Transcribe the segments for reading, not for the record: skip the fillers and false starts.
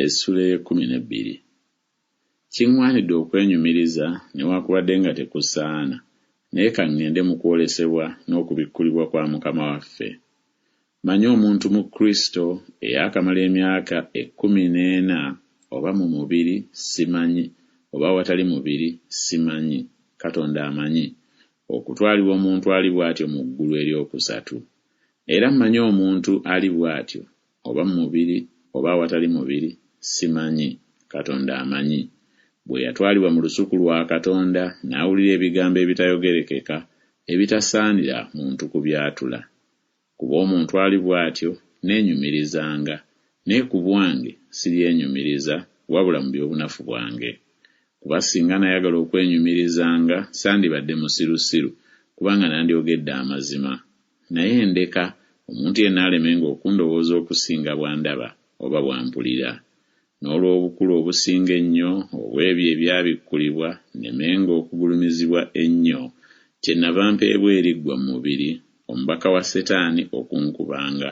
Essula 12. Kiŋŋwanidde okwenyumiriza newaakubadde nga tekusaana, naye ka ŋŋende mu kwolesebwa n'okubikkulibwa kwa Mukama waffe. Manyi omuntu mu Kristo eyaakamala emyaka 14 oba mu mubiri simanyi, oba watali mubiri simanyi, Katonda amanyi, okutwalibwa omuntu ali bw'atyo mu ggulu eryokusatu. Era mmanyi omuntu ali bw'atyo oba mu mubiri oba watali mubiri simanyi, Katonda amanyi. Bwe yatwalibwa mu lusuku lwa Katonda n'awulira ebigambo ebitayogerekeka ebitasaanira muntu kubyatula. Kuba omuntu ali bw'atyo neenyumirizanga, naye ku bwange siryenyumiriza wabula mu by'obunafu bwange. Kuba singa nayagala okwenyumirizanga sandibadde musirusiru, kubanga nandyogedde amazima. Naye ndeka omuntu yenna alemenga okundowooza okusinga bw'andaba oba bw'ampulira. N'olw'obukulu obusinga ennyo obw'ebyo ebyabikkulibwa nemenga okugulumizibwa ennyo, kyennava mpeebwa eriggwa mu mubiri, omubaka wa Setaani okunkubanga,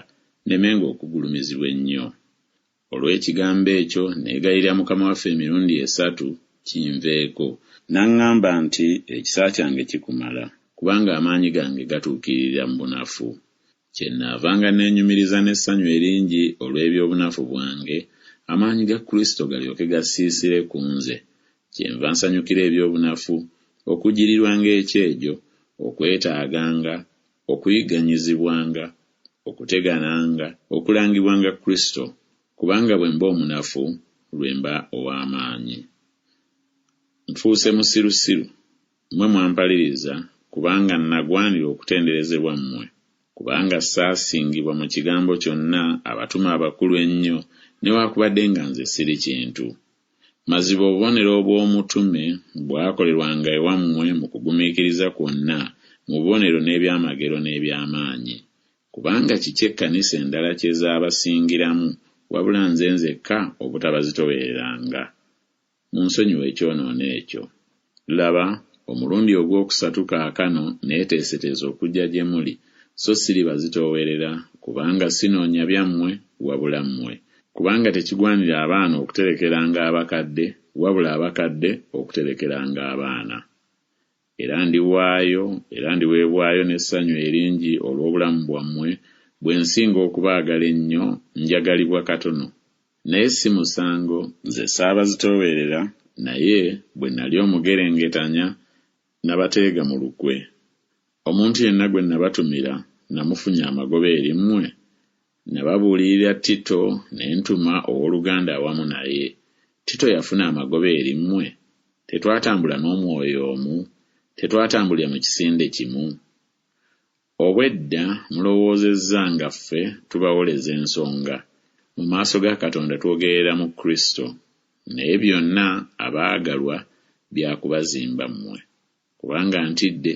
nemenga okugulumizibwa ennyo. Olw'ekigambo ekyo neegayirira Mukama waffe emirundi 3 kinveeko, n'aŋŋamba nti ekisa kyange kikumala, kubanga amaanyi gange gatuukirira mu bunafu. Kyennaavanga neenyumiriza n'essanyu eringi olw'ebyobunafu bwange, amaanyi ga Kristo galyoke gasiisire ku nze. Kyenva nsanyukira ebyobunafu, okujirirwanga ekyejo, okwetaaganga, okuyigganyizibwanga, okutegananga, okulangibwanga Kristo, kubanga bwe mba omunafu lwe mba ow'amaanyi. Nfuuse musirusiru, mmwe mwampaliriza, kubanga nagwanira okutenderezebwa mmwe, kubanga saasingibwa mu kigambo kyonna abatume abakulu ennyo, newaakubadde nga nze siri kintu. Maziba obubonero obw'omutume bwakolerwanga ewammwe mu kugumiikiriza kwonna, mu bubonero n'ebyamagero n'ebyamaanyi. Kubanga kiki ekkanisa endala kye zaabasingiramu, wabula nze nzekka obutabazitobereranga. Munsonyiwe ekyonoono ekyo. Laba, omulundi ogwokusatu kaakano neeteeseteeza okujja gye muli, so siribazitoowerera, kubanga sinoonya byammwe wabula mmwe. Kubanga tekigwanira abaana okuterekeranga abakadde, wabula abakadde okuterekeranga abaana. Era ndiweebwayo n'essanyu eringi olw'obulamu bwammwe, bwe nsinga okubaagala ennyo, njagalibwa katono. Naye si musango, nze saabazitoowerera, naye bwe nali omugerengetanya nabateega mu lukwe. Omuntu yenna gwe nabatumira namufunye amagoba eri mmwe. Nababuulirira Tito ne ntuma owooluganda awamu naye. Tito yafuna amagoba eri mmwe. Tetwatambula n'omwoyo omu, tetwatambulira mu kisinde kimu. Obwedda mulowoozezza nga ffe tubawoleza ensonga. Mu maaso ga Katonda twogerera mu Kristo, naye byonna abaagalwa byakubazimba mmwe. Kubanga ntidde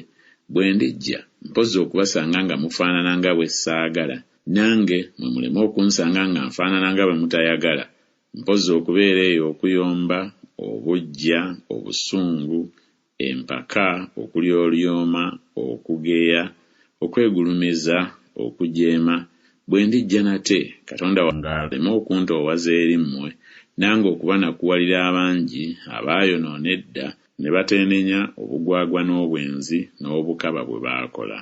bwe ndijja mpozzi okubasanga nga mufaanana nga bwe ssaagala, nange mwe muleme okunsanga nga nfaanana nga bwe mutayagala, mpozzi okubeera eyo okuyomba, obujja, obusungu, empaka, okulyolyoma, okugeya, okwegulumiza, okujeema. Bwe ndijja nate Katonda wange aleme okuntoowaza eri mmwe, nange okuba nakuwalira abangi abaayonoona edda ne bateenenya obugwagwa n'obwenzi n'obukaba bwe baakola.